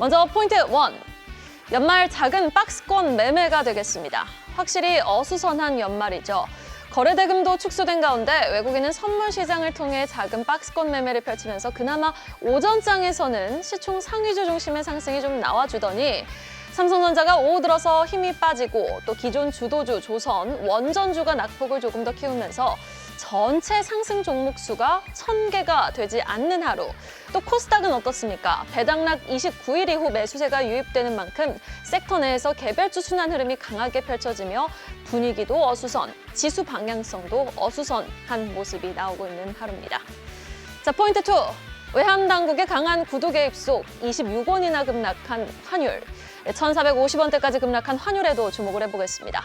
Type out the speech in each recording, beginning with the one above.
먼저 포인트 1. 연말 작은 박스권 매매가 되겠습니다. 확실히 어수선한 연말이죠. 거래 대금도 축소된 가운데 외국인은 선물 시장을 통해 작은 박스권 매매를 펼치면서 그나마 오전장에서는 시총 상위주 중심의 상승이 좀 나와주더니 삼성전자가 오후 들어서 힘이 빠지고 또 기존 주도주 조선, 원전주가 낙폭을 조금 더 키우면서 전체 상승 종목 수가 1000개가 되지 않는 하루. 또 코스닥은 어떻습니까? 배당락 29일 이후 매수세가 유입되는 만큼 섹터 내에서 개별주 순환 흐름이 강하게 펼쳐지며 분위기도 어수선, 지수 방향성도 어수선한 모습이 나오고 있는 하루입니다. 자, 포인트 2. 외환당국의 강한 구두 개입 속 26원이나 급락한 환율. 1,450원대까지 급락한 환율에도 주목을 해보겠습니다.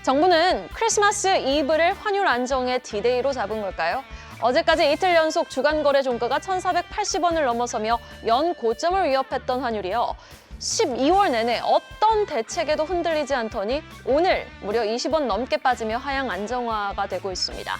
정부는 크리스마스 이브를 환율 안정의 디데이로 잡은 걸까요? 어제까지 이틀 연속 주간 거래 종가가 1,480원을 넘어서며 연 고점을 위협했던 환율이요. 12월 내내 어떤 대책에도 흔들리지 않더니 오늘 무려 20원 넘게 빠지며 하향 안정화가 되고 있습니다.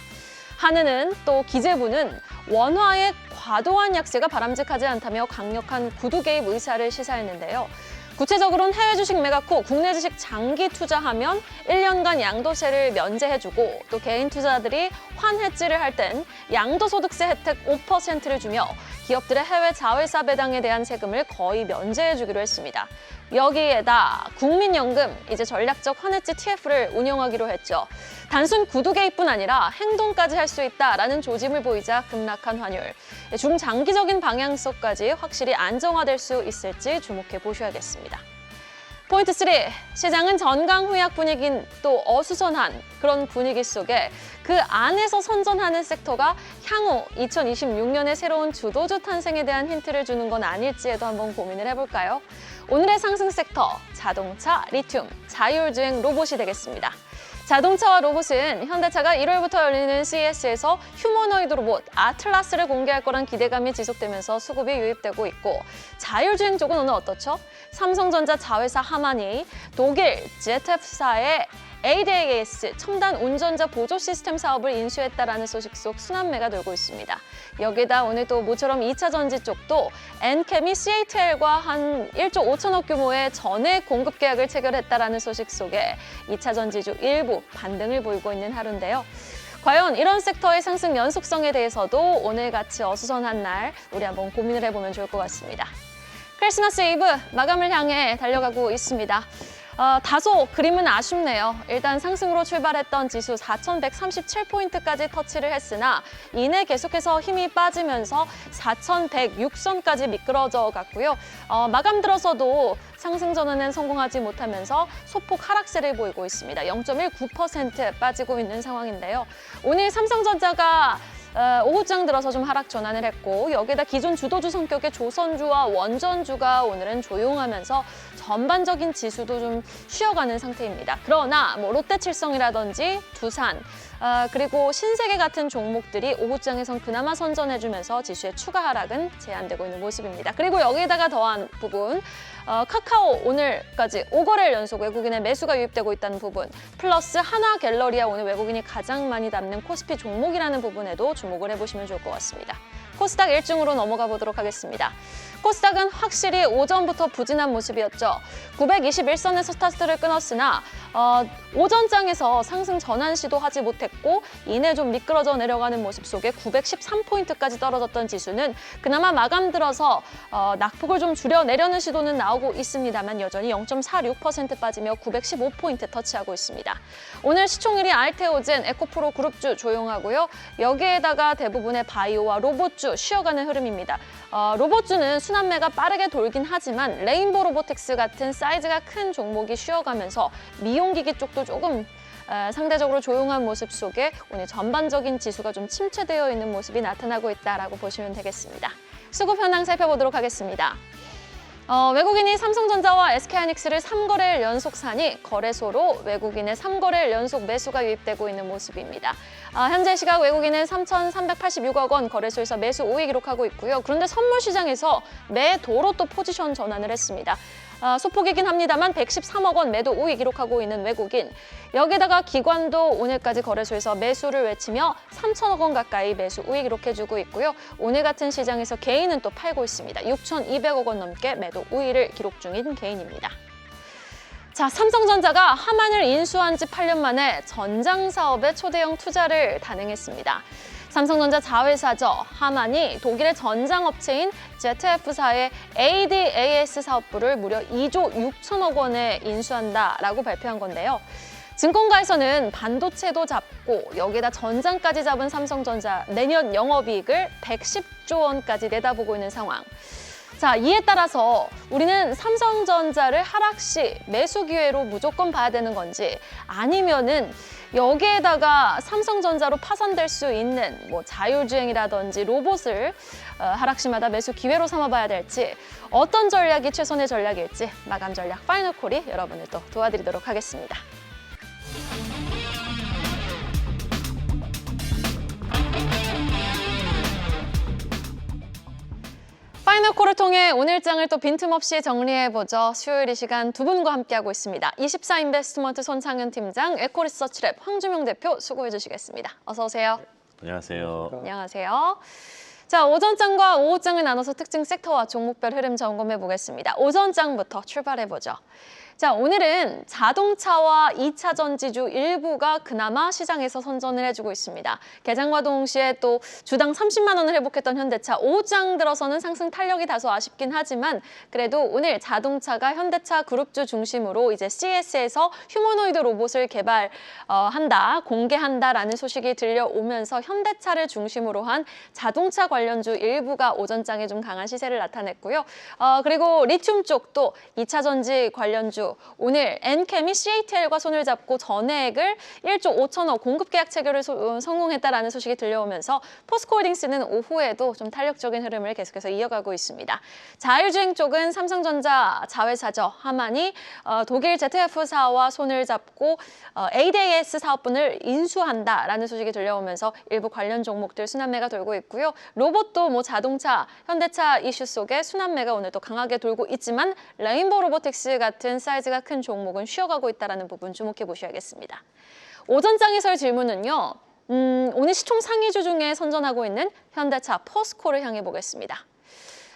한은은 또 기재부는 원화의 과도한 약세가 바람직하지 않다며 강력한 구두 개입 의사를 시사했는데요. 구체적으로는 해외 주식 매각 후 국내 주식 장기 투자하면 1년간 양도세를 면제해주고 또 개인 투자자들이 환해지를 할 땐 양도소득세 혜택 5%를 주며 기업들의 해외 자회사 배당에 대한 세금을 거의 면제해주기로 했습니다. 여기에다 국민연금, 이제 전략적 환해지 TF를 운영하기로 했죠. 단순 구두 개입뿐 아니라 행동까지 할 수 있다라는 조짐을 보이자 급락한 환율. 중장기적인 방향성까지 확실히 안정화될 수 있을지 주목해 보셔야겠습니다. 포인트 3. 시장은 전강후약 분위기인 또 어수선한 그런 분위기 속에 그 안에서 선전하는 섹터가 향후 2026년의 새로운 주도주 탄생에 대한 힌트를 주는 건 아닐지에도 한번 고민을 해볼까요? 오늘의 상승 섹터, 자동차, 리튬, 자율주행 로봇이 되겠습니다. 자동차와 로봇은 현대차가 1월부터 열리는 CES에서 휴머노이드 로봇 아틀라스를 공개할 거란 기대감이 지속되면서 수급이 유입되고 있고, 자율주행 쪽은 오늘 어떻죠? 삼성전자 자회사 하만이 독일 ZF사의 ADAS 첨단 운전자 보조 시스템 사업을 인수했다라는 소식 속 순환매가 돌고 있습니다. 여기다 오늘 또 모처럼 2차 전지 쪽도 엔캠이 CATL과 한 1조 5천억 규모의 전액 공급 계약을 체결했다라는 소식 속에 2차 전지주 일부 반등을 보이고 있는 하루인데요. 과연 이런 섹터의 상승 연속성에 대해서도 오늘같이 어수선한 날 우리 한번 고민을 해보면 좋을 것 같습니다. 크리스마스 이브 마감을 향해 달려가고 있습니다. 다소 그림은 아쉽네요. 일단 상승으로 출발했던 지수 4,137포인트까지 터치를 했으나 이내 계속해서 힘이 빠지면서 4,106선까지 미끄러져 갔고요. 마감 들어서도 상승 전환엔 성공하지 못하면서 소폭 하락세를 보이고 있습니다. 0.19% 빠지고 있는 상황인데요. 오늘 삼성전자가 오후장 들어서 좀 하락 전환을 했고, 여기에다 기존 주도주 성격의 조선주와 원전주가 오늘은 조용하면서 전반적인 지수도 좀 쉬어가는 상태입니다. 그러나 뭐 롯데칠성이라든지 두산, 그리고 신세계 같은 종목들이 오후장에선 그나마 선전해주면서 지수의 추가 하락은 제한되고 있는 모습입니다. 그리고 여기에다가 더한 부분, 카카오 오늘까지 5거래일 연속 외국인의 매수가 유입되고 있다는 부분, 플러스 하나갤러리아 오늘 외국인이 가장 많이 담는 코스피 종목이라는 부분에도 주목을 해보시면 좋을 것 같습니다. 코스닥 일중으로 넘어가 보도록 하겠습니다. 코스닥은 확실히 오전부터 부진한 모습이었죠. 921선에서 스타트를 끊었으나 오전장에서 상승 전환 시도하지 못했고 이내 좀 미끄러져 내려가는 모습 속에 913포인트까지 떨어졌던 지수는 그나마 마감 들어서 낙폭을 좀 줄여내려는 시도는 나오고 있습니다만 여전히 0.46% 빠지며 915포인트 터치하고 있습니다. 오늘 시총일이 알테오젠, 에코프로 그룹주 조용하고요. 여기에다가 대부분의 바이오와 로봇주 쉬어가는 흐름입니다. 로봇주는 순환매가 빠르게 돌긴 하지만 레인보 로보틱스 같은 사이즈가 큰 종목이 쉬어가면서 미용기기 쪽도 조금 상대적으로 조용한 모습 속에 오늘 전반적인 지수가 좀 침체되어 있는 모습이 나타나고 있다라고 보시면 되겠습니다. 수급 현황 살펴보도록 하겠습니다. 외국인이 삼성전자와 SK하이닉스를 3거래일 연속 사니 거래소로 외국인의 3거래일 연속 매수가 유입되고 있는 모습입니다. 현재 시각 외국인은 3,386억 원 거래소에서 매수 우위 기록하고 있고요. 그런데 선물 시장에서 매도로 또 포지션 전환을 했습니다. 소폭이긴 합니다만 113억 원 매도 우위 기록하고 있는 외국인. 여기다가 기관도 오늘까지 거래소에서 매수를 외치며 3천억 원 가까이 매수 우위 기록해주고 있고요. 오늘 같은 시장에서 개인은 또 팔고 있습니다. 6,200억 원 넘게 매도 분야도 우위를 기록 중인 개인입니다. 자, 삼성전자가 하만을 인수한 지 8년 만에 전장 사업에 초대형 투자를 단행했습니다. 삼성전자 자회사죠. 하만이 독일의 전장업체인 ZF사의 ADAS 사업부를 무려 2조 6천억 원에 인수한다라고 발표한 건데요. 증권가에서는 반도체도 잡고 여기에다 전장까지 잡은 삼성전자 내년 영업이익을 110조 원까지 내다보고 있는 상황. 자, 이에 따라서 우리는 삼성전자를 하락 시 매수 기회로 무조건 봐야 되는 건지 아니면은 여기에다가 삼성전자로 파산될 수 있는 뭐 자율주행이라든지 로봇을 하락시마다 매수 기회로 삼아봐야 될지 어떤 전략이 최선의 전략일지 마감 전략 파이널 콜이 여러분을 또 도와드리도록 하겠습니다. 파이널 콜을 통해 오늘장을 또 빈틈없이 정리해보죠. 수요일 이 시간 두 분과 함께하고 있습니다. 24인베스트먼트 손창현 팀장, 에코리서치랩 황주명 대표 수고해 주시겠습니다. 어서 오세요. 안녕하세요. 안녕하세요. 자, 오전장과 오후장을 나눠서 특징 섹터와 종목별 흐름 점검해 보겠습니다. 오전장부터 출발해보죠. 자, 오늘은 자동차와 2차 전지주 일부가 그나마 시장에서 선전을 해주고 있습니다. 개장과 동시에 또 주당 30만 원을 회복했던 현대차, 오후장 들어서는 상승 탄력이 다소 아쉽긴 하지만 그래도 오늘 자동차가 현대차 그룹주 중심으로 이제 CES에서 휴머노이드 로봇을 공개한다라는 소식이 들려오면서 현대차를 중심으로 한 자동차 관련주 일부가 오전장에 좀 강한 시세를 나타냈고요. 그리고 리튬 쪽도 2차 전지 관련주 오늘 엔캠이 CATL과 손을 잡고 전액을 1조 5천억 공급 계약 체결을 성공했다라는 소식이 들려오면서 포스코홀딩스는 오후에도 좀 탄력적인 흐름을 계속해서 이어가고 있습니다. 자율주행 쪽은 삼성전자 자회사죠. 하만이 독일 ZF사와 손을 잡고 ADAS 사업분을 인수한다라는 소식이 들려오면서 일부 관련 종목들 순환매가 돌고 있고요. 로봇도 뭐 자동차, 현대차 이슈 속에 순환매가 오늘 또 강하게 돌고 있지만 레인보우 로보틱스 같은 사이즈가 큰 종목은 쉬어가고 있다는 부분 주목해 보셔야겠습니다. 오전장에서의 질문은요. 오늘 시총 상위주 중에 선전하고 있는 현대차 포스코를 향해 보겠습니다.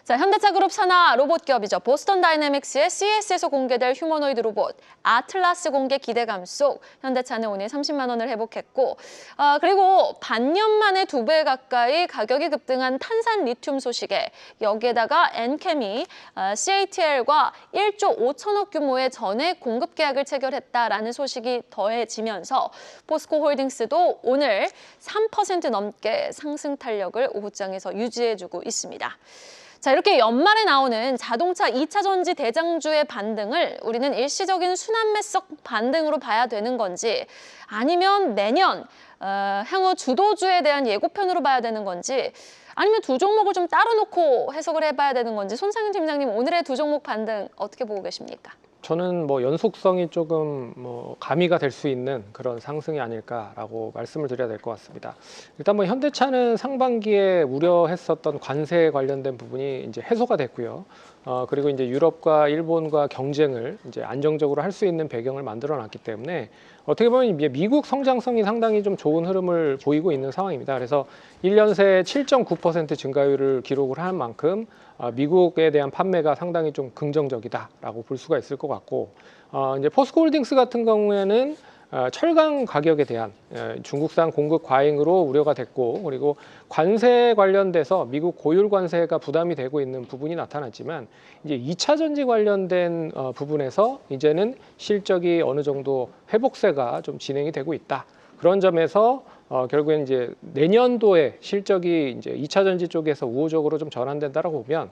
자, 현대차 그룹 산하 로봇 기업이죠. 보스턴 다이내믹스의 CES에서 공개될 휴머노이드 로봇 아틀라스 공개 기대감 속 현대차는 오늘 30만 원을 회복했고 그리고 반년 만에 2배 가까이 가격이 급등한 탄산 리튬 소식에 여기에다가 엔캠이 CATL과 1조 5천억 규모의 전액 공급 계약을 체결했다라는 소식이 더해지면서 포스코홀딩스도 오늘 3% 넘게 상승 탄력을 오후장에서 유지해주고 있습니다. 자, 이렇게 연말에 나오는 자동차 2차 전지 대장주의 반등을 우리는 일시적인 순환매석 반등으로 봐야 되는 건지 아니면 내년 향후 주도주에 대한 예고편으로 봐야 되는 건지 아니면 두 종목을 좀 따로 놓고 해석을 해봐야 되는 건지 손창현 팀장님 오늘의 두 종목 반등 어떻게 보고 계십니까? 저는 뭐 연속성이 조금 가미가 될 수 있는 그런 상승이 아닐까라고 말씀을 드려야 될 것 같습니다. 일단 뭐 현대차는 상반기에 우려했었던 관세 관련된 부분이 이제 해소가 됐고요. 그리고 이제 유럽과 일본과 경쟁을 이제 안정적으로 할 수 있는 배경을 만들어 놨기 때문에 어떻게 보면 미국 성장성이 상당히 좀 좋은 흐름을 보이고 있는 상황입니다. 그래서 1년 새 7.9% 증가율을 기록을 한 만큼 미국에 대한 판매가 상당히 좀 긍정적이다라고 볼 수가 있을 것 같고 이제 포스코홀딩스 같은 경우에는 철강 가격에 대한 중국산 공급 과잉으로 우려가 됐고 그리고 관세 관련돼서 미국 고율 관세가 부담이 되고 있는 부분이 나타났지만 이제 2차 전지 관련된 부분에서 이제는 실적이 어느 정도 회복세가 좀 진행이 되고 있다. 그런 점에서 결국엔 이제 내년도에 실적이 이제 2차 전지 쪽에서 우호적으로 좀 전환된다라고 보면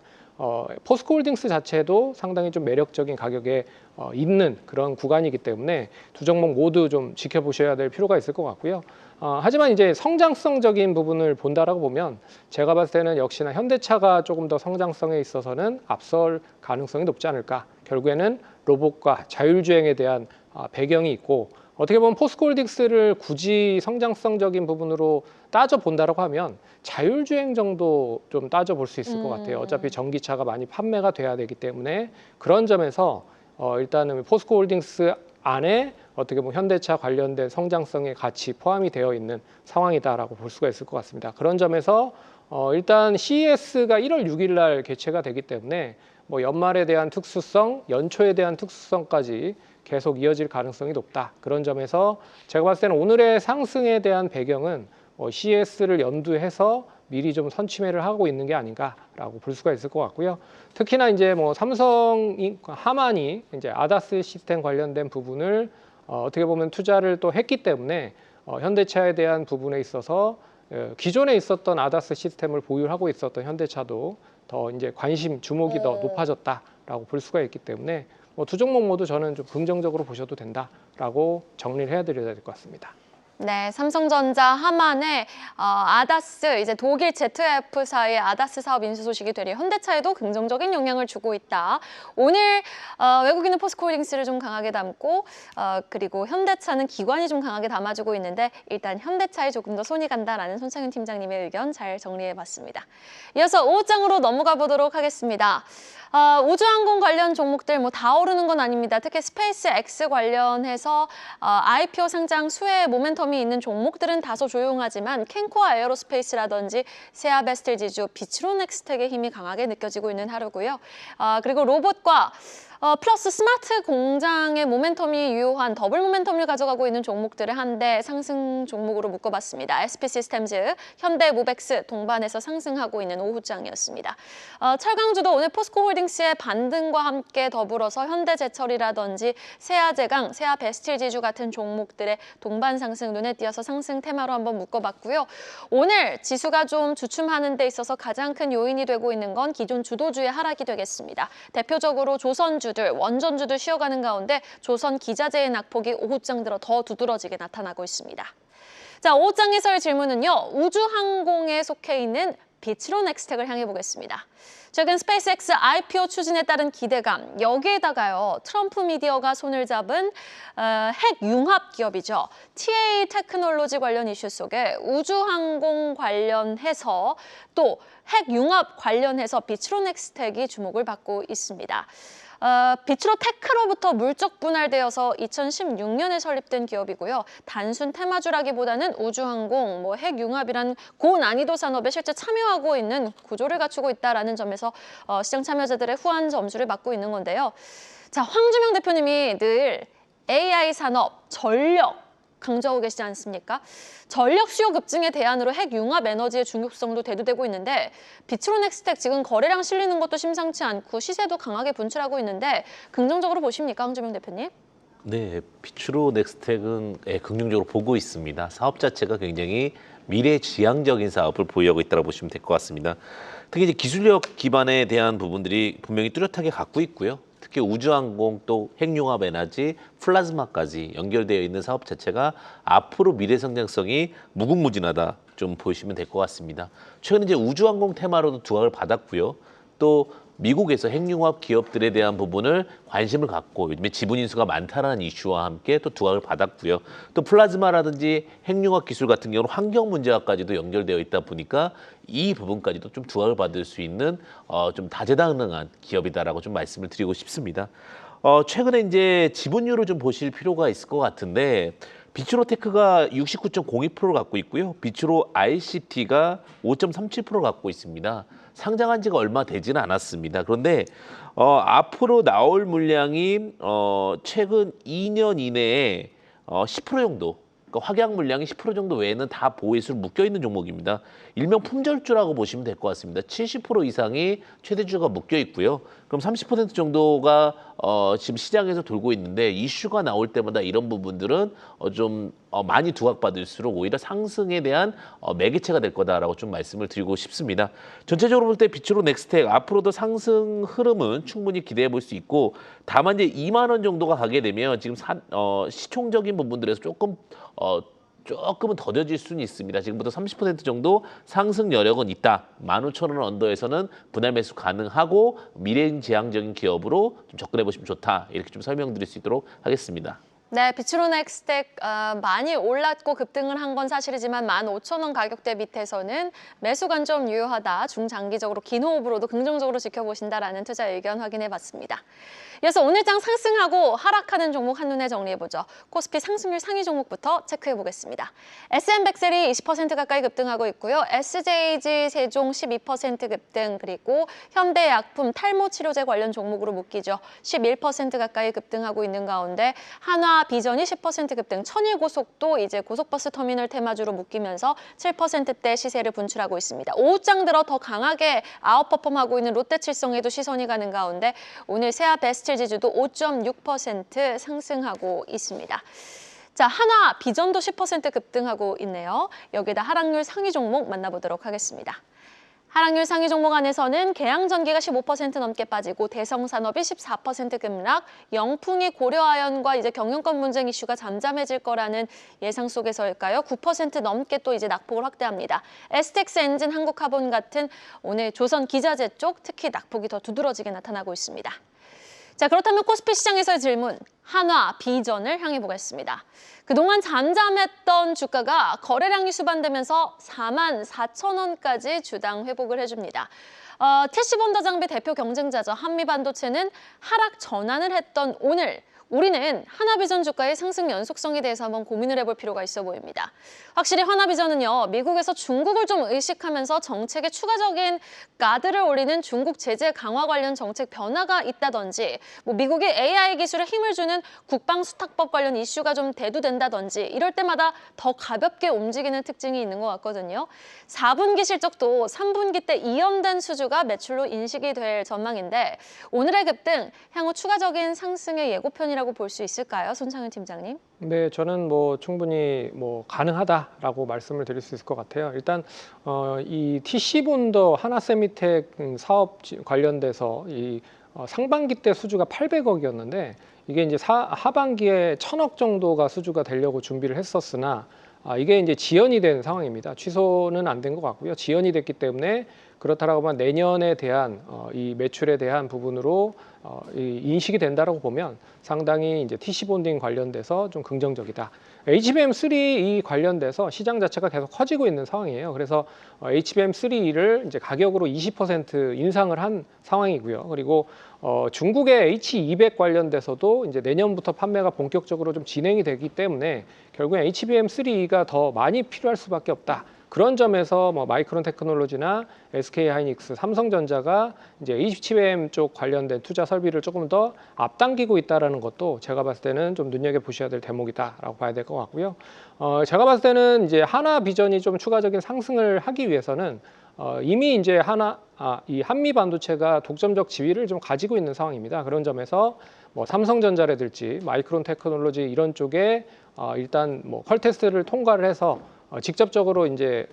포스코홀딩스 자체도 상당히 좀 매력적인 가격에 있는 그런 구간이기 때문에 두 종목 모두 좀 지켜보셔야 될 필요가 있을 것 같고요. 하지만 이제 성장성적인 부분을 본다라고 보면 제가 봤을 때는 역시나 현대차가 조금 더 성장성에 있어서는 앞설 가능성이 높지 않을까. 결국에는 로봇과 자율주행에 대한 배경이 있고 어떻게 보면 포스코홀딩스를 굳이 성장성적인 부분으로 따져본다라고 하면 자율주행 정도 좀 따져볼 수 있을 것 같아요. 어차피 전기차가 많이 판매가 돼야 되기 때문에 그런 점에서 일단은 포스코홀딩스 안에 어떻게 보면 현대차 관련된 성장성의 가치 포함이 되어 있는 상황이다라고 볼 수가 있을 것 같습니다. 그런 점에서 일단 CES가 1월 6일 날 개최가 되기 때문에 뭐 연말에 대한 특수성, 연초에 대한 특수성까지 계속 이어질 가능성이 높다. 그런 점에서 제가 봤을 때는 오늘의 상승에 대한 배경은 CS를 염두해서 미리 좀 선취매를 하고 있는 게 아닌가라고 볼 수가 있을 것 같고요. 특히나 이제 뭐 삼성이 하만이 이제 아다스 시스템 관련된 부분을 어떻게 보면 투자를 또 했기 때문에 현대차에 대한 부분에 있어서 기존에 있었던 아다스 시스템을 보유하고 있었던 현대차도 더 이제 관심, 주목이 더 높아졌다라고 볼 수가 있기 때문에 두 종목 모두 저는 좀 긍정적으로 보셔도 된다라고 정리를 해드려야 될 것 같습니다. 네, 삼성전자 하만의 아다스, 이제 독일 ZF사의 아다스 사업 인수 소식이 되려 현대차에도 긍정적인 영향을 주고 있다. 오늘 외국인은 포스코홀딩스를 좀 강하게 담고 그리고 현대차는 기관이 좀 강하게 담아주고 있는데 일단 현대차에 조금 더 손이 간다라는 손창윤 팀장님의 의견 잘 정리해봤습니다. 이어서 5장으로 넘어가 보도록 하겠습니다. 우주항공 관련 종목들 뭐 다 오르는 건 아닙니다. 특히 스페이스 X 관련해서 IPO 상장 수혜의 모멘텀이 있는 종목들은 다소 조용하지만 캔코아 에어로스페이스라든지 세아베스텔 지주, 비츠로넥스텍의 힘이 강하게 느껴지고 있는 하루고요. 그리고 로봇과 플러스 스마트 공장의 모멘텀이 유효한 더블 모멘텀을 가져가고 있는 종목들을 한데 상승 종목으로 묶어봤습니다. SP시스템즈, 현대모백스 동반해서 상승하고 있는 오후장이었습니다. 철강주도 오늘 포스코홀딩스의 반등과 함께 더불어서 현대제철이라든지 세아제강, 세아베스틸지주 같은 종목들의 동반 상승 눈에 띄어서 상승 테마로 한번 묶어봤고요. 오늘 지수가 좀 주춤하는 데 있어서 가장 큰 요인이 되고 있는 건 기존 주도주의 하락이 되겠습니다. 대표적으로 조선주 원전주들 쉬어가는 가운데 조선 기자재의 낙폭이 오후장 들어 더 두드러지게 나타나고 있습니다. 자, 5장에서의 질문은요. 우주항공에 속해 있는 비츠로넥스텍을 향해 보겠습니다. 최근 스페이스X IPO 추진에 따른 기대감, 여기에다가요. 트럼프 미디어가 손을 잡은 핵 융합 기업이죠. TA 테크놀로지 관련 이슈 속에 우주항공 관련해서 또 핵 융합 관련해서 비츠로넥스텍이 주목을 받고 있습니다. 비츠로테크로부터 물적 분할되어서 2016년에 설립된 기업이고요. 단순 테마주라기보다는 우주항공, 핵융합이란 고난이도 산업에 실제 참여하고 있는 구조를 갖추고 있다는 점에서 시장 참여자들의 후한 점수를 받고 있는 건데요. 자, 황주명 대표님이 늘 AI 산업, 전력 강조하고 계시지 않습니까? 전력 수요 급증의 대안으로 핵융합 에너지의 중요성도 대두되고 있는데 비츠로넥스텍 지금 거래량 실리는 것도 심상치 않고 시세도 강하게 분출하고 있는데 긍정적으로 보십니까, 황주명 대표님? 네, 비츠로넥스텍은 긍정적으로 보고 있습니다. 사업 자체가 굉장히 미래지향적인 사업을 보유하고 있다고 보시면 될 것 같습니다. 특히 이제 기술력 기반에 대한 부분들이 분명히 뚜렷하게 갖고 있고요. 특히 우주항공 또 핵융합 에너지, 플라즈마까지 연결되어 있는 사업 자체가 앞으로 미래 성장성이 무궁무진하다 좀 보시면 될 것 같습니다. 최근 이제 우주항공 테마로도 두각을 받았고요. 또 미국에서 핵융합 기업들에 대한 부분을 관심을 갖고 요즘에 지분 인수가 많다라는 이슈와 함께 또 두각을 받았고요. 또 플라즈마라든지 핵융합 기술 같은 경우는 환경 문제와까지도 연결되어 있다 보니까 이 부분까지도 좀 두각을 받을 수 있는 좀 다재다능한 기업이다라고 좀 말씀을 드리고 싶습니다. 최근에 이제 지분율을 좀 보실 필요가 있을 것 같은데 비츠로테크가 69.02%를 갖고 있고요. 비츠로 ICT가 5.37%를 갖고 있습니다. 상장한 지가 얼마 되지는 않았습니다. 그런데 앞으로 나올 물량이 최근 2년 이내에 10% 정도, 그러니까 확약 물량이 10% 정도 외에는 다 보호해수로 묶여있는 종목입니다. 일명 품절주라고 보시면 될 것 같습니다. 70% 이상이 최대주가 묶여 있고요. 그럼 30% 정도가 지금 시장에서 돌고 있는데 이슈가 나올 때마다 이런 부분들은 좀 많이 두각받을수록 오히려 상승에 대한 매개체가 될 거다라고 좀 말씀을 드리고 싶습니다. 전체적으로 볼 때 비츠로넥스텍 앞으로도 상승 흐름은 충분히 기대해 볼 수 있고 다만 이제 2만 원 정도가 가게 되면 지금 시총적인 부분들에서 조금은 더뎌질 수는 있습니다. 지금부터 30% 정도 상승 여력은 있다. 15,000원 언더에서는 분할 매수 가능하고 미래지향적인 기업으로 좀 접근해 보시면 좋다. 이렇게 좀 설명드릴 수 있도록 하겠습니다. 네, 비추로넥스텍 많이 올랐고 급등을 한 건 사실이지만 15,000원 가격대 밑에서는 매수 관점 유효하다. 중장기적으로 긴 호흡으로도 긍정적으로 지켜보신다라는 투자 의견 확인해봤습니다. 이어서 오늘 장 상승하고 하락하는 종목 한눈에 정리해보죠. 코스피 상승률 상위 종목부터 체크해보겠습니다. SM100셀이 20% 가까이 급등하고 있고요. SJG 세종 12% 급등, 그리고 현대약품 탈모치료제 관련 종목으로 묶이죠. 11% 가까이 급등하고 있는 가운데 한화비전이 10% 급등, 천일고속도 이제 고속버스 터미널 테마주로 묶이면서 7%대 시세를 분출하고 있습니다. 오후장 들어 더 강하게 아웃퍼폼하고 있는 롯데칠성에도 시선이 가는 가운데 오늘 세아 베스트 지주도 5.6% 상승하고 있습니다. 자, 한화비전도 10% 급등하고 있네요. 여기다 하락률 상위 종목 만나보도록 하겠습니다. 하락률 상위 종목 안에서는 계양전기가 15% 넘게 빠지고 대성산업이 14% 급락, 영풍이 고려아연과 이제 경영권 분쟁 이슈가 잠잠해질 거라는 예상 속에서일까요? 9% 넘게 또 이제 낙폭을 확대합니다. STX 엔진, 한국카본 같은 오늘 조선 기자재 쪽 특히 낙폭이 더 두드러지게 나타나고 있습니다. 자, 그렇다면 코스피 시장에서의 질문, 한화, 비전을 향해 보겠습니다. 그동안 잠잠했던 주가가 거래량이 수반되면서 44,000원까지 주당 회복을 해줍니다. TC본더 장비 대표 경쟁자죠. 한미반도체는 하락 전환을 했던 오늘, 우리는 한화비전 주가의 상승 연속성에 대해서 한번 고민을 해볼 필요가 있어 보입니다. 확실히 한화비전은요, 미국에서 중국을 좀 의식하면서 정책에 추가적인 가드를 올리는 중국 제재 강화 관련 정책 변화가 있다든지, 미국이 AI 기술에 힘을 주는 국방수탁법 관련 이슈가 좀 대두된다든지 이럴 때마다 더 가볍게 움직이는 특징이 있는 것 같거든요. 4분기 실적도 3분기 때 이연된 수주가 매출로 인식이 될 전망인데 오늘의 급등, 향후 추가적인 상승의 예고편이라고 볼 수 있을까요? 손창현 팀장님. 네, 저는 충분히 가능하다라고 말씀을 드릴 수 있을 것 같아요. 일단 이 TC본더 하나세미텍 사업 관련돼서 이 상반기 때 수주가 800억이었는데 이게 이제 하반기에 1,000억 정도가 수주가 되려고 준비를 했었으나 이게 이제 지연이 된 상황입니다. 취소는 안 된 것 같고요. 지연이 됐기 때문에 그렇다라고 하면 내년에 대한 이 매출에 대한 부분으로 이 인식이 된다라고 보면 상당히 이제 TC본딩 관련돼서 좀 긍정적이다. HBM3 이 관련돼서 시장 자체가 계속 커지고 있는 상황이에요. 그래서 HBM3를 이제 가격으로 20% 인상을 한 상황이고요. 그리고 중국의 H200 관련돼서도 이제 내년부터 판매가 본격적으로 좀 진행이 되기 때문에 결국엔 HBM3가 더 많이 필요할 수밖에 없다. 그런 점에서 마이크론 테크놀로지나 SK 하이닉스, 삼성전자가 이제 HBM 쪽 관련된 투자 설비를 조금 더 앞당기고 있다라는 것도 제가 봤을 때는 좀 눈여겨 보셔야 될 대목이다라고 봐야 될 것 같고요. 제가 봤을 때는 이제 한화비전이 좀 추가적인 상승을 하기 위해서는 이미 이제 이 한미 반도체가 독점적 지위를 좀 가지고 있는 상황입니다. 그런 점에서 삼성전자라든지 마이크론 테크놀로지 이런 쪽에 일단 퀄테스트를 통과를 해서 직접적으로 이제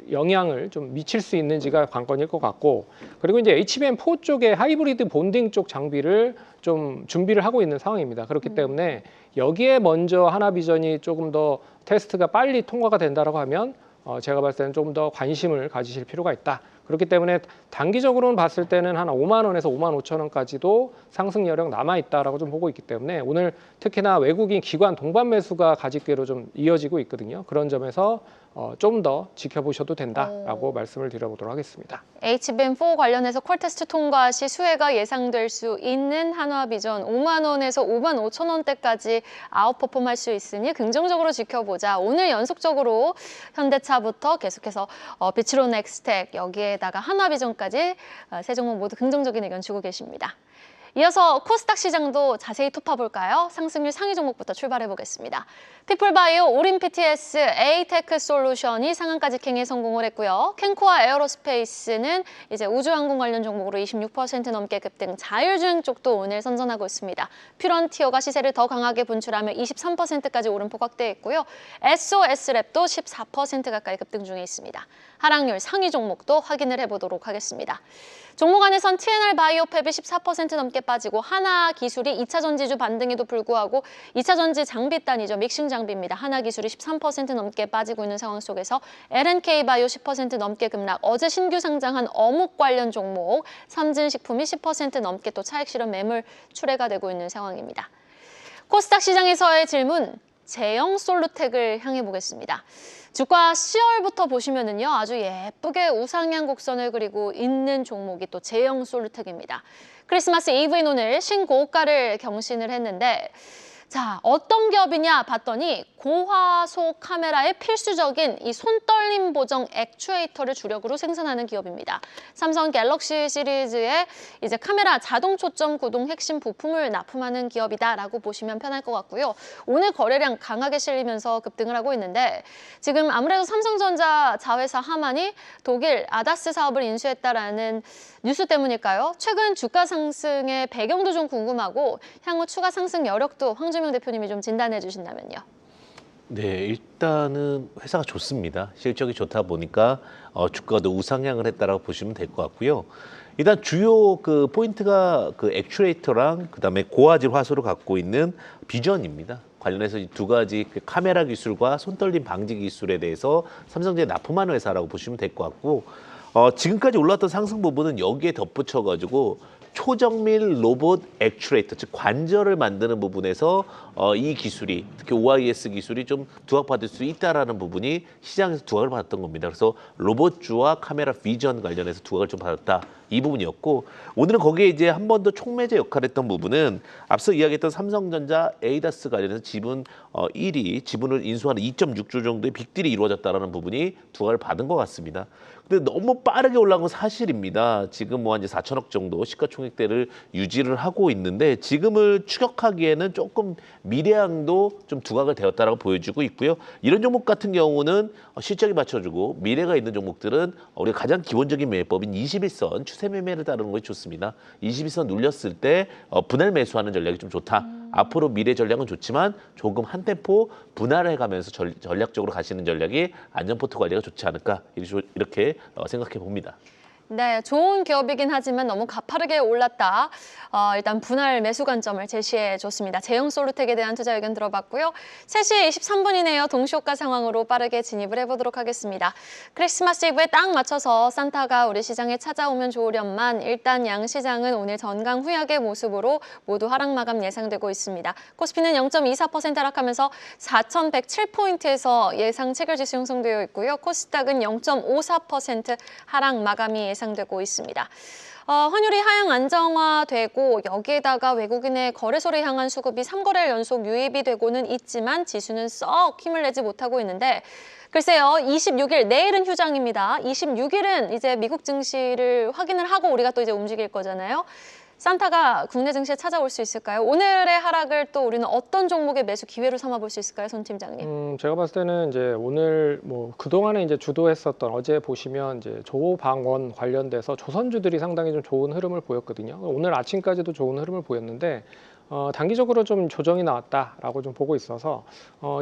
영향을 좀 미칠 수 있는지가 관건일 것 같고, 그리고 이제 HBM4 쪽에 하이브리드 본딩 쪽 장비를 좀 준비를 하고 있는 상황입니다. 그렇기 때문에 여기에 먼저 한화비전이 조금 더 테스트가 빨리 통과가 된다라고 하면 제가 봤을 때는 좀 더 관심을 가지실 필요가 있다. 그렇기 때문에 단기적으로는 봤을 때는 한 5만 원에서 5만 5천 원까지도 상승 여력 남아 있다라고 좀 보고 있기 때문에 오늘 특히나 외국인 기관 동반 매수가 가집기로 좀 이어지고 있거든요. 그런 점에서 좀 더 지켜보셔도 된다라고 말씀을 드려보도록 하겠습니다. HBM4 관련해서 퀄테스트 통과 시 수혜가 예상될 수 있는 한화비전 5만 원에서 5만 5천 원대까지 아웃퍼폼할 수 있으니 긍정적으로 지켜보자. 오늘 연속적으로 현대차부터 계속해서 비추로넥스텍 여기에다가 한화비전까지 세 종목 모두 긍정적인 의견 주고 계십니다. 이어서 코스닥 시장도 자세히 톱파볼까요? 상승률 상위 종목부터 출발해 보겠습니다. 피플바이오, 오린PTS, 에이테크솔루션이 상한가 직행에 성공을 했고요. 캔코아 에어로스페이스는 이제 우주항공 관련 종목으로 26% 넘게 급등, 자율주행 쪽도 오늘 선전하고 있습니다. 퓨런티어가 시세를 더 강하게 분출하며 23%까지 오름폭 확대했고요. SOS랩도 14% 가까이 급등 중에 있습니다. 하락률 상위 종목도 확인을 해보도록 하겠습니다. 종목 안에선 TNR 바이오팹이 14% 넘게 빠지고 하나기술이 2차 전지주 반등에도 불구하고 2차 전지 장비단이죠. 믹싱 장비입니다. 하나기술이 13% 넘게 빠지고 있는 상황 속에서 LNK 바이오 10% 넘게 급락, 어제 신규 상장한 어묵 관련 종목 삼진식품이 10% 넘게 또 차익 실현 매물 출회가 되고 있는 상황입니다. 코스닥 시장에서의 질문, 제형 솔루텍을 향해 보겠습니다. 주가 10월부터 보시면은요, 아주 예쁘게 우상향 곡선을 그리고 있는 종목이 또 제형 솔루텍입니다. 크리스마스 이브인 오늘 신고가를 경신을 했는데, 자, 어떤 기업이냐 봤더니 고화소 카메라의 필수적인 이 손떨림 보정 액추에이터를 주력으로 생산하는 기업입니다. 삼성 갤럭시 시리즈의 이제 카메라 자동 초점 구동 핵심 부품을 납품하는 기업이다라고 보시면 편할 것 같고요. 오늘 거래량 강하게 실리면서 급등을 하고 있는데 지금 아무래도 삼성전자 자회사 하만이 독일 아다스 사업을 인수했다라는 뉴스 때문일까요? 최근 주가 상승의 배경도 좀 궁금하고 향후 추가 상승 여력도 황주명 대표님이 좀 진단해 주신다면요. 네, 일단은 회사가 좋습니다. 실적이 좋다 보니까 주가도 우상향을 했다라고 보시면 될 것 같고요. 일단 주요 그 포인트가 그 액추에이터랑 그다음에 고화질 화소를 갖고 있는 비전입니다. 관련해서 이 두 가지 그 카메라 기술과 손떨림 방지 기술에 대해서 삼성전자에 납품하는 회사라고 보시면 될 것 같고, 지금까지 올랐던 상승 부분은 여기에 덧붙여가지고 초정밀 로봇 액추에이터, 즉 관절을 만드는 부분에서 이 기술이, 특히 OIS 기술이 좀 두각받을 수 있다라는 부분이 시장에서 두각을 받았던 겁니다. 그래서 로봇주와 카메라 비전 관련해서 두각을 좀 받았다, 이 부분이었고, 오늘은 거기에 이제 한 번 더 촉매제 역할을 했던 부분은 앞서 이야기했던 삼성전자 에이다스 관련해서 지분 1위, 지분을 인수하는 2.6조 정도의 빅딜이 이루어졌다는 부분이 두각을 받은 것 같습니다. 근데 너무 빠르게 올라간 건 사실입니다. 지금 뭐 한 4천억 정도 시가총액대를 유지를 하고 있는데, 지금을 추격하기에는 조금 미래양도 좀 두각을 되었다라고 보여주고 있고요. 이런 종목 같은 경우는 실적이 받쳐주고 미래가 있는 종목들은 우리가 가장 기본적인 매매법인 21선 추세 매매를 따르는 것이 좋습니다. 21선 눌렸을 때 분할 매수하는 전략이 좀 좋다. 앞으로 미래 전략은 좋지만 조금 한 템포 분할해 가면서 전략적으로 가시는 전략이 안전포트 관리가 좋지 않을까, 이렇게 생각해 봅니다. 네, 좋은 기업이긴 하지만 너무 가파르게 올랐다. 일단 분할 매수 관점을 제시해 줬습니다. 제형 솔루텍에 대한 투자 의견 들어봤고요. 3시 23분이네요. 동시효과 상황으로 빠르게 진입을 해보도록 하겠습니다. 크리스마스 이브에 딱 맞춰서 산타가 우리 시장에 찾아오면 좋으련만 일단 양시장은 오늘 전강후약의 모습으로 모두 하락 마감 예상되고 있습니다. 코스피는 0.24% 하락하면서 4,107포인트에서 예상 체결지수 형성되어 있고요. 코스닥은 0.54% 하락 마감이 예상되고 있습니다. 환율이 하향 안정화되고 여기에다가 외국인의 거래소를 향한 수급이 3거래일 연속 유입이 되고는 있지만 지수는 썩 힘을 내지 못하고 있는데, 글쎄요, 26일, 내일은 휴장입니다. 26일은 이제 미국 증시를 확인을 하고 우리가 또 이제 움직일 거잖아요. 산타가 국내 증시에 찾아올 수 있을까요? 오늘의 하락을 또 우리는 어떤 종목의 매수 기회로 삼아볼 수 있을까요, 손 팀장님? 제가 봤을 때는 이제 오늘 뭐 그동안에 이제 주도했었던, 어제 보시면 이제 조방원 관련돼서 조선주들이 상당히 좀 좋은 흐름을 보였거든요. 오늘 아침까지도 좋은 흐름을 보였는데 단기적으로 좀 조정이 나왔다라고 좀 보고 있어서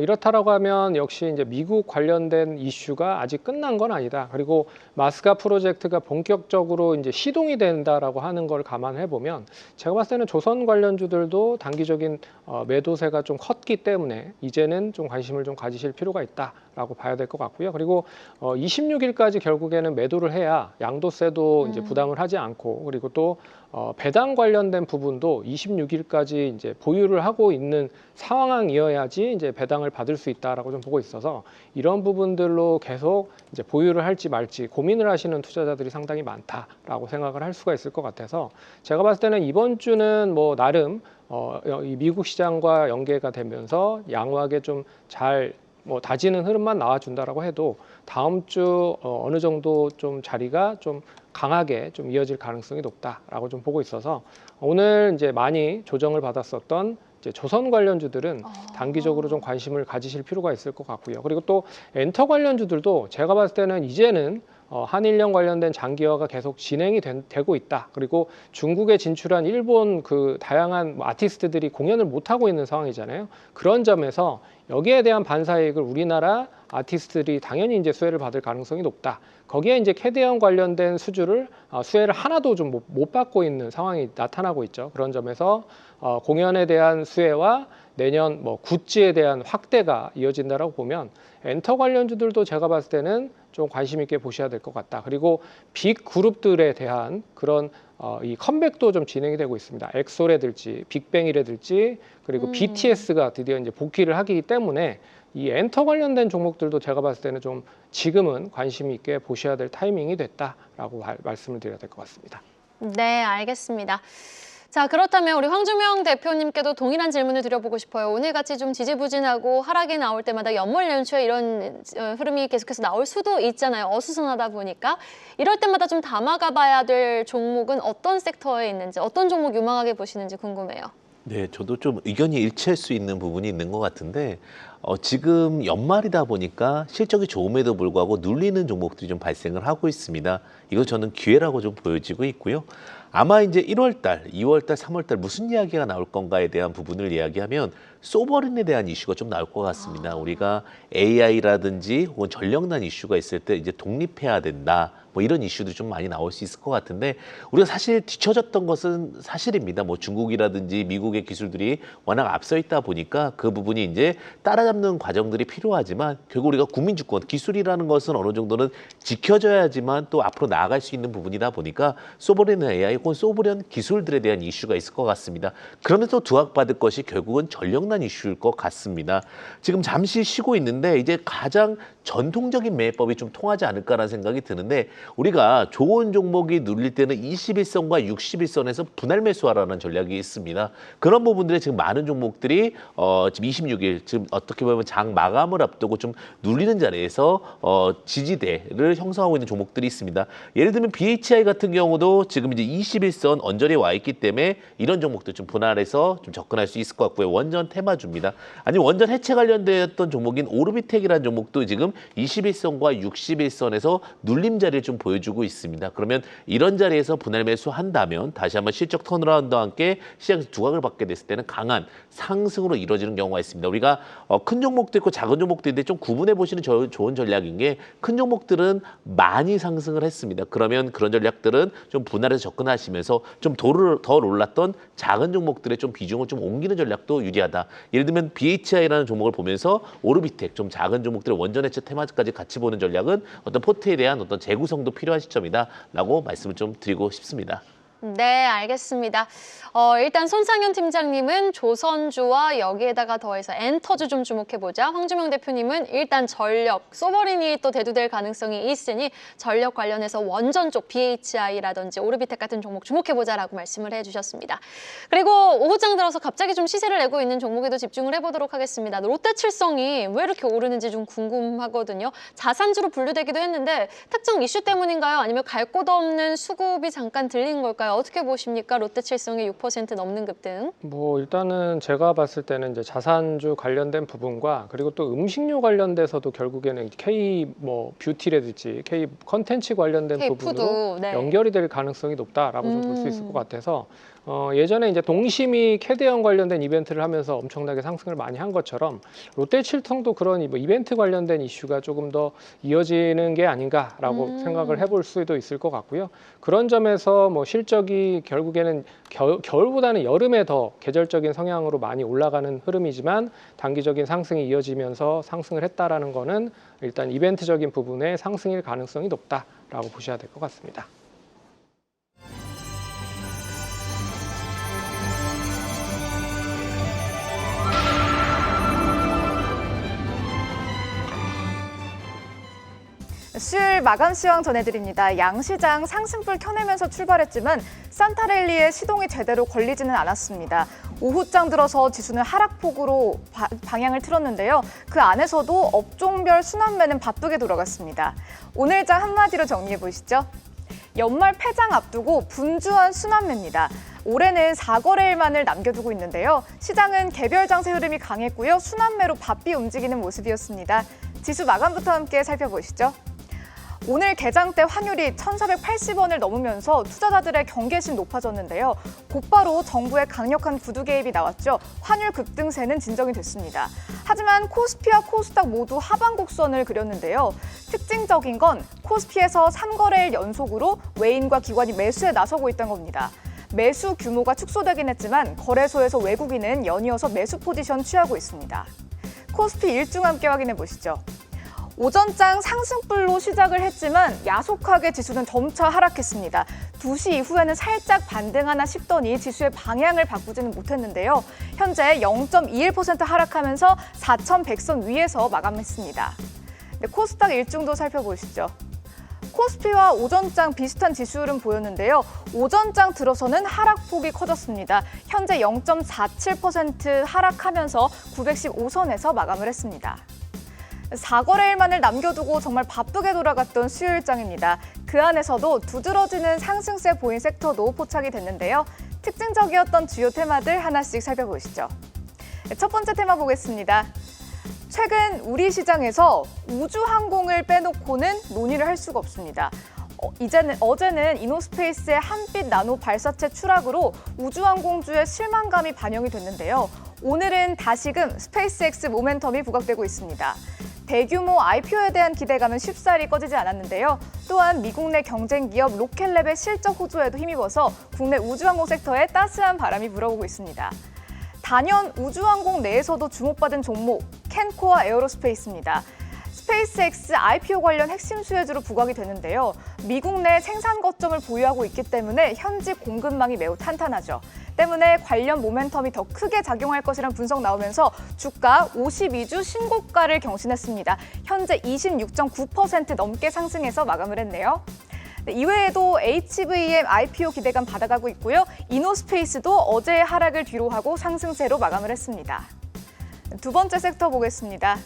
이렇다라고 하면 역시 이제 미국 관련된 이슈가 아직 끝난 건 아니다. 그리고 마스가 프로젝트가 본격적으로 이제 시동이 된다라고 하는 걸 감안해 보면 제가 봤을 때는 조선 관련주들도 단기적인 매도세가 좀 컸기 때문에 이제는 좀 관심을 좀 가지실 필요가 있다라고 봐야 될 것 같고요. 그리고 26일까지 결국에는 매도를 해야 양도세도 이제 부담을 하지 않고, 그리고 또 배당 관련된 부분도 26일까지 이제 보유를 하고 있는 상황이어야지 이제 배당을 받을 수 있다라고 좀 보고 있어서 이런 부분들로 계속 이제 보유를 할지 말지 고민을 하시는 투자자들이 상당히 많다라고 생각을 할 수가 있을 것 같아서, 제가 봤을 때는 이번 주는 뭐 나름 이 미국 시장과 연계가 되면서 양호하게 좀 잘 뭐 다지는 흐름만 나와준다라고 해도 다음 주 어느 정도 좀 자리가 좀 강하게 좀 이어질 가능성이 높다라고 좀 보고 있어서 오늘 이제 많이 조정을 받았었던 이제 조선 관련주들은 단기적으로 좀 관심을 가지실 필요가 있을 것 같고요. 그리고 또 엔터 관련주들도 제가 봤을 때는 이제는 한일령 관련된 장기화가 계속 진행이 되고 있다. 그리고 중국에 진출한 일본 그 다양한 아티스트들이 공연을 못 하고 있는 상황이잖아요. 그런 점에서 여기에 대한 반사이익을 우리나라 아티스트들이 당연히 이제 수혜를 받을 가능성이 높다. 거기에 이제 캐대언 관련된 수혜를 하나도 좀 못 받고 있는 상황이 나타나고 있죠. 그런 점에서 공연에 대한 수혜와 내년 뭐 굿즈에 대한 확대가 이어진다라고 보면 엔터 관련주들도 제가 봤을 때는 좀 관심 있게 보셔야 될 것 같다. 그리고 빅 그룹들에 대한 그런 이 컴백도 좀 진행이 되고 있습니다. 엑소라든지 빅뱅이라든지 그리고 BTS가 드디어 이제 복귀를 하기 때문에 이 엔터 관련된 종목들도 제가 봤을 때는 좀 지금은 관심 있게 보셔야 될 타이밍이 됐다라고 말씀을 드려야 될 것 같습니다. 네, 알겠습니다. 자, 그렇다면 우리 황주명 대표님께도 동일한 질문을 드려보고 싶어요. 오늘같이 좀 지지부진하고 하락이 나올 때마다 연말 연초에 이런 흐름이 계속해서 나올 수도 있잖아요. 어수선하다 보니까. 이럴 때마다 좀 담아가봐야 될 종목은 어떤 섹터에 있는지, 어떤 종목 유망하게 보시는지 궁금해요. 네, 저도 좀 의견이 일치할 수 있는 부분이 있는 것 같은데 지금 연말이다 보니까 실적이 좋음에도 불구하고 눌리는 종목들이 좀 발생을 하고 있습니다. 이거 저는 기회라고 좀 보여지고 있고요. 아마 이제 1월 달, 2월 달, 3월 달 무슨 이야기가 나올 건가에 대한 부분을 이야기하면 소버린에 대한 이슈가 좀 나올 것 같습니다. 우리가 AI라든지 혹은 전력난 이슈가 있을 때 이제 독립해야 된다. 뭐 이런 이슈도 좀 많이 나올 수 있을 것 같은데 우리가 사실 뒤처졌던 것은 사실입니다. 뭐 중국이라든지 미국의 기술들이 워낙 앞서 있다 보니까 그 부분이 이제 따라잡는 과정들이 필요하지만 결국 우리가 국민주권, 기술이라는 것은 어느 정도는 지켜져야지만 또 앞으로 나아갈 수 있는 부분이다 보니까 소버린 AI 혹은 소버린 기술들에 대한 이슈가 있을 것 같습니다. 그러면서 두각받을 것이 결국은 전력난 이슈일 것 같습니다. 지금 잠시 쉬고 있는데 이제 가장 전통적인 매매법이 좀 통하지 않을까라는 생각이 드는데 우리가 좋은 종목이 눌릴 때는 21선과 61선에서 분할 매수하라는 전략이 있습니다. 그런 부분들에 지금 많은 종목들이 지금 26일 지금 어떻게 보면 장 마감을 앞두고 좀 눌리는 자리에서 지지대를 형성하고 있는 종목들이 있습니다. 예를 들면 BHI 같은 경우도 지금 이제 21선 언저리에 와 있기 때문에 이런 종목들 좀 분할해서 좀 접근할 수 있을 것 같고요. 원전 테마주입니다. 아니 원전 해체 관련되었던 종목인 오르비텍이라는 종목도 지금 21선과 61선에서 눌림 자리를 좀 보여주고 있습니다. 그러면 이런 자리에서 분할 매수한다면 다시 한번 실적 턴어라운드와 함께 시장에서 두각을 받게 됐을 때는 강한 상승으로 이루어지는 경우가 있습니다. 우리가 큰 종목도 있고 작은 종목도 있는데 좀 구분해 보시는 좋은 전략인 게 큰 종목들은 많이 상승을 했습니다. 그러면 그런 전략들은 좀 분할해서 접근하시면서 좀 덜 올랐던 작은 종목들의 좀 비중을 좀 옮기는 전략도 유리하다. 예를 들면 BHI라는 종목을 보면서 오르비텍 좀 작은 종목들의 원전 해체 테마까지 같이 보는 전략은 어떤 포트에 대한 어떤 재구성도 필요한 시점이다라고 말씀을 좀 드리고 싶습니다. 네, 알겠습니다. 일단 손상현 팀장님은 조선주와 여기에다가 더해서 엔터주 좀 주목해보자. 황주명 대표님은 일단 전력, 소버린이 또 대두될 가능성이 있으니 전력 관련해서 원전 쪽 BHI라든지 오르비텍 같은 종목 주목해보자라고 말씀을 해주셨습니다. 그리고 오후장 들어서 갑자기 좀 시세를 내고 있는 종목에도 집중을 해보도록 하겠습니다. 롯데칠성이 왜 이렇게 오르는지 좀 궁금하거든요. 자산주로 분류되기도 했는데 특정 이슈 때문인가요? 아니면 갈 곳 없는 수급이 잠깐 들린 걸까요? 어떻게 보십니까? 롯데칠성의 6% 넘는 급등. 뭐 일단은 제가 봤을 때는 이제 자산주 관련된 부분과 그리고 또 음식료 관련돼서도 결국에는 K 뭐 뷰티라든지 K 컨텐츠 관련된 K 부분으로 푸드, 네. 연결이 될 가능성이 높다라고 좀 볼 수 있을 것 같아서 예전에 이제 동심이 캐대언 관련된 이벤트를 하면서 엄청나게 상승을 많이 한 것처럼 롯데칠성도 그런 뭐 이벤트 관련된 이슈가 조금 더 이어지는 게 아닌가라고 생각을 해볼 수도 있을 것 같고요. 그런 점에서 뭐 실적이 결국에는 겨울보다는 여름에 더 계절적인 성향으로 많이 올라가는 흐름이지만 단기적인 상승이 이어지면서 상승을 했다라는 거는 일단 이벤트적인 부분에 상승일 가능성이 높다라고 보셔야 될 것 같습니다. 수요일 마감 시황 전해드립니다. 양시장 상승불 켜내면서 출발했지만 산타랠리에 시동이 제대로 걸리지는 않았습니다. 오후장 들어서 지수는 하락폭으로 방향을 틀었는데요. 그 안에서도 업종별 순환매는 바쁘게 돌아갔습니다. 오늘장 한마디로 정리해보시죠. 연말 폐장 앞두고 분주한 순환매입니다. 올해는 4거래일만을 남겨두고 있는데요. 시장은 개별 장세 흐름이 강했고요. 순환매로 바삐 움직이는 모습이었습니다. 지수 마감부터 함께 살펴보시죠. 오늘 개장 때 환율이 1,480원을 넘으면서 투자자들의 경계심 높아졌는데요. 곧바로 정부의 강력한 구두 개입이 나왔죠. 환율 급등세는 진정이 됐습니다. 하지만 코스피와 코스닥 모두 하방 곡선을 그렸는데요. 특징적인 건 코스피에서 3거래일 연속으로 외인과 기관이 매수에 나서고 있다는 겁니다. 매수 규모가 축소되긴 했지만 거래소에서 외국인은 연이어서 매수 포지션 취하고 있습니다. 코스피 일중 함께 확인해 보시죠. 오전장 상승불로 시작을 했지만 야속하게 지수는 점차 하락했습니다. 2시 이후에는 살짝 반등하나 싶더니 지수의 방향을 바꾸지는 못했는데요. 현재 0.21% 하락하면서 4,100선 위에서 마감했습니다. 네, 코스닥 일중도 살펴보시죠. 코스피와 오전장 비슷한 지수율은 보였는데요. 오전장 들어서는 하락폭이 커졌습니다. 현재 0.47% 하락하면서 915선에서 마감을 했습니다. 4거래일만을 남겨두고 정말 바쁘게 돌아갔던 수요일장입니다. 그 안에서도 두드러지는 상승세 보인 섹터도 포착이 됐는데요. 특징적이었던 주요 테마들 하나씩 살펴보시죠. 첫 번째 테마 보겠습니다. 최근 우리 시장에서 우주항공을 빼놓고는 논의를 할 수가 없습니다. 어제는 이노스페이스의 한빛 나노 발사체 추락으로 우주항공주의 실망감이 반영이 됐는데요. 오늘은 다시금 스페이스X 모멘텀이 부각되고 있습니다. 대규모 IPO에 대한 기대감은 쉽사리 꺼지지 않았는데요. 또한 미국 내 경쟁 기업 로켓랩의 실적 호조에도 힘입어서 국내 우주항공 섹터에 따스한 바람이 불어오고 있습니다. 단연 우주항공 내에서도 주목받은 종목 캔코어 에어로스페이스입니다. 스페이스X IPO 관련 핵심 수혜주로 부각이 되는데요. 미국 내 생산 거점을 보유하고 있기 때문에 현지 공급망이 매우 탄탄하죠. 때문에 관련 모멘텀이 더 크게 작용할 것이란 분석 나오면서 주가 52주 신고가를 경신했습니다. 현재 26.9% 넘게 상승해서 마감을 했네요. 네, 이외에도 HVM IPO 기대감 받아가고 있고요. 이노스페이스도 어제의 하락을 뒤로하고 상승세로 마감을 했습니다. 두 번째 섹터 보겠습니다.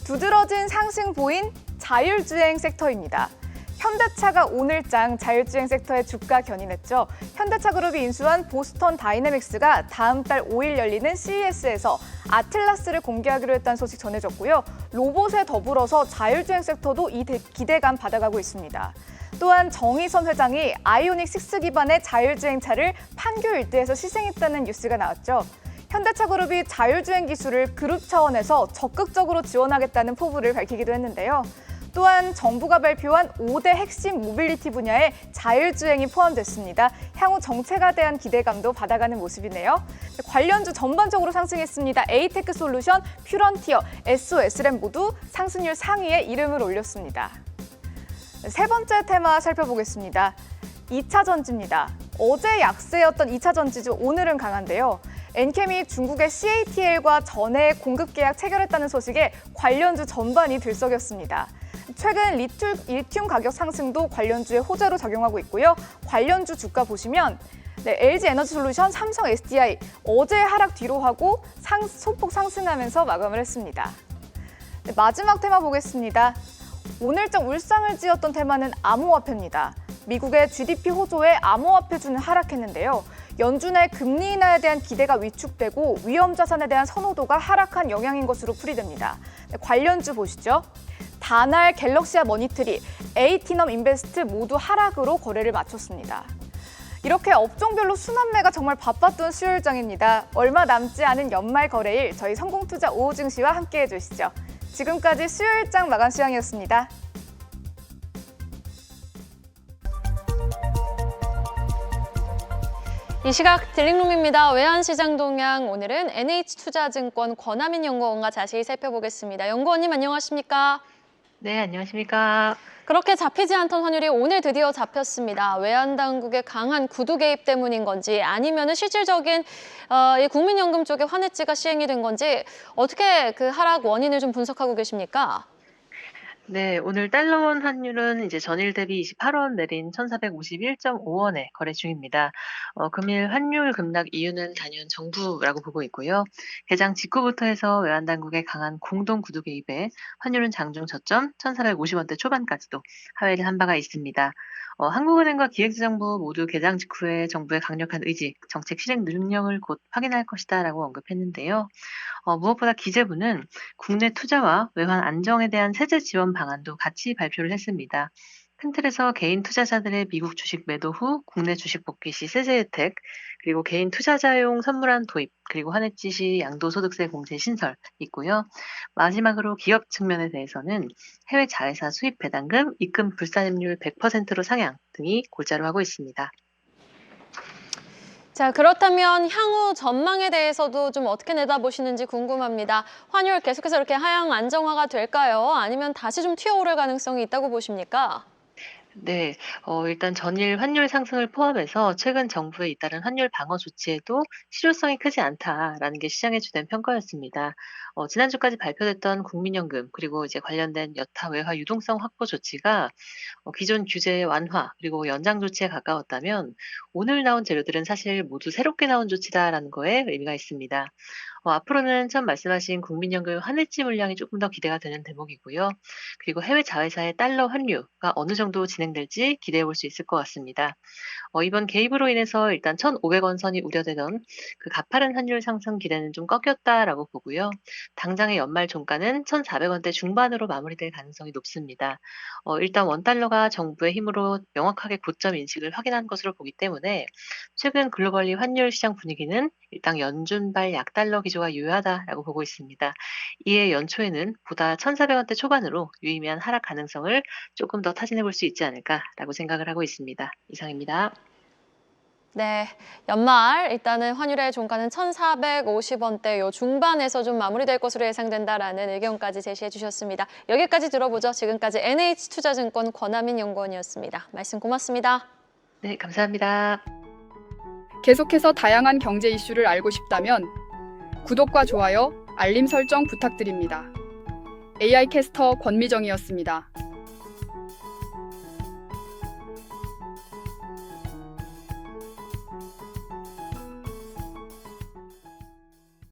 두드러진 상승 보인 자율주행 섹터입니다. 현대차가 오늘장 자율주행 섹터의 주가 견인했죠. 현대차그룹이 인수한 보스턴 다이내믹스가 다음 달 5일 열리는 CES에서 아틀라스를 공개하기로 했다는 소식 전해졌고요. 로봇에 더불어서 자율주행 섹터도 이 기대감 받아가고 있습니다. 또한 정의선 회장이 아이오닉 6 기반의 자율주행차를 판교 일대에서 시승했다는 뉴스가 나왔죠. 현대차그룹이 자율주행 기술을 그룹 차원에서 적극적으로 지원하겠다는 포부를 밝히기도 했는데요. 또한 정부가 발표한 5대 핵심 모빌리티 분야에 자율주행이 포함됐습니다. 향후 정책에 대한 기대감도 받아가는 모습이네요. 관련주 전반적으로 상승했습니다. 에이테크 솔루션, 퓨런티어, SOS램 모두 상승률 상위에 이름을 올렸습니다. 세 번째 테마 살펴보겠습니다. 2차 전지입니다. 어제 약세였던 2차 전지주 오늘은 강한데요. 엔캠이 중국의 CATL과 전해 공급 계약 체결했다는 소식에 관련주 전반이 들썩였습니다. 최근 리튬 가격 상승도 관련주의 호재로 작용하고 있고요. 관련주 주가 보시면 LG에너지솔루션, 삼성 SDI 어제 하락 뒤로 하고 소폭 상승하면서 마감을 했습니다. 마지막 테마 보겠습니다. 오늘장 울상을 지었던 테마는 암호화폐입니다. 미국의 GDP 호조에 암호화폐주는 하락했는데요. 연준의 금리 인하에 대한 기대가 위축되고 위험 자산에 대한 선호도가 하락한 영향인 것으로 풀이됩니다. 관련주 보시죠. 다날, 갤럭시와 머니트리, 에이티넘 인베스트 모두 하락으로 거래를 마쳤습니다. 이렇게 업종별로 순환매가 정말 바빴던 수요일장입니다. 얼마 남지 않은 연말 거래일 저희 성공투자 오후 증시와 함께해 주시죠. 지금까지 수요일장 마감 시황이었습니다. 이 시각 딜링룸입니다. 외환시장 동향 오늘은 NH투자증권 권하민 연구원과 자세히 살펴보겠습니다. 연구원님 안녕하십니까? 네, 안녕하십니까? 그렇게 잡히지 않던 환율이 오늘 드디어 잡혔습니다. 외환당국의 강한 구두 개입 때문인 건지 아니면 실질적인 이 국민연금 쪽의 환해지가 시행이 된 건지 어떻게 그 하락 원인을 좀 분석하고 계십니까? 네, 오늘 달러원 환율은 이제 전일 대비 28원 내린 1,451.5원에 거래 중입니다. 금일 환율 급락 이유는 단연 정부라고 보고 있고요. 개장 직후부터 해서 외환당국의 강한 공동 구두 개입에 환율은 장중 저점 1,450원대 초반까지도 하회를 한 바가 있습니다. 한국은행과 기획재정부 모두 개장 직후에 정부의 강력한 의지, 정책 실행 능력을 곧 확인할 것이다라고 언급했는데요. 무엇보다 기재부는 국내 투자와 외환 안정에 대한 세제 지원 방안도 같이 발표를 했습니다. 큰 틀에서 개인 투자자들의 미국 주식 매도 후 국내 주식 복귀 시 세제 혜택, 그리고 개인 투자자용 선물안 도입, 그리고 환해지 시 양도소득세 공제 신설 있고요. 마지막으로 기업 측면에 대해서는 해외 자회사 수입 배당금, 입금 불산임률 100%로 상향 등이 골자로 하고 있습니다. 자, 그렇다면 향후 전망에 대해서도 좀 어떻게 내다보시는지 궁금합니다. 환율 계속해서 이렇게 하향 안정화가 될까요? 아니면 다시 좀 튀어오를 가능성이 있다고 보십니까? 네, 일단 전일 환율 상승을 포함해서 최근 정부의 잇따른 환율 방어 조치에도 실효성이 크지 않다라는 게 시장의 주된 평가였습니다. 지난주까지 발표됐던 국민연금 그리고 이제 관련된 여타 외화 유동성 확보 조치가 기존 규제 완화 그리고 연장 조치에 가까웠다면 오늘 나온 재료들은 사실 모두 새롭게 나온 조치다라는 거에 의미가 있습니다. 앞으로는 처음 말씀하신 국민연금 환해지 물량이 조금 더 기대가 되는 대목이고요. 그리고 해외 자회사의 달러 환류가 어느 정도 진행될지 기대해 볼 수 있을 것 같습니다. 이번 개입으로 인해서 일단 1,500원 선이 우려되던 그 가파른 환율 상승 기대는 좀 꺾였다라고 보고요. 당장의 연말 종가는 1,400원대 중반으로 마무리될 가능성이 높습니다. 일단 원달러가 정부의 힘으로 명확하게 고점 인식을 확인한 것으로 보기 때문에 최근 글로벌리 환율 시장 분위기는 일단 연준발 약달러 기조가 유효하다라고 보고 있습니다. 이에 연초에는 보다 1,400원대 초반으로 유의미한 하락 가능성을 조금 더 타진해 볼 수 있지 않을까라고 생각을 하고 있습니다. 이상입니다. 네, 연말 일단은 환율의 종가는 1,450원대 요 중반에서 좀 마무리될 것으로 예상된다라는 의견까지 제시해 주셨습니다. 여기까지 들어보죠. 지금까지 NH투자증권 권하민 연구원이었습니다. 말씀 고맙습니다. 네, 감사합니다. 계속해서 다양한 경제 이슈를 알고 싶다면 구독과 좋아요, 알림 설정 부탁드립니다. AI 캐스터 권미정이었습니다.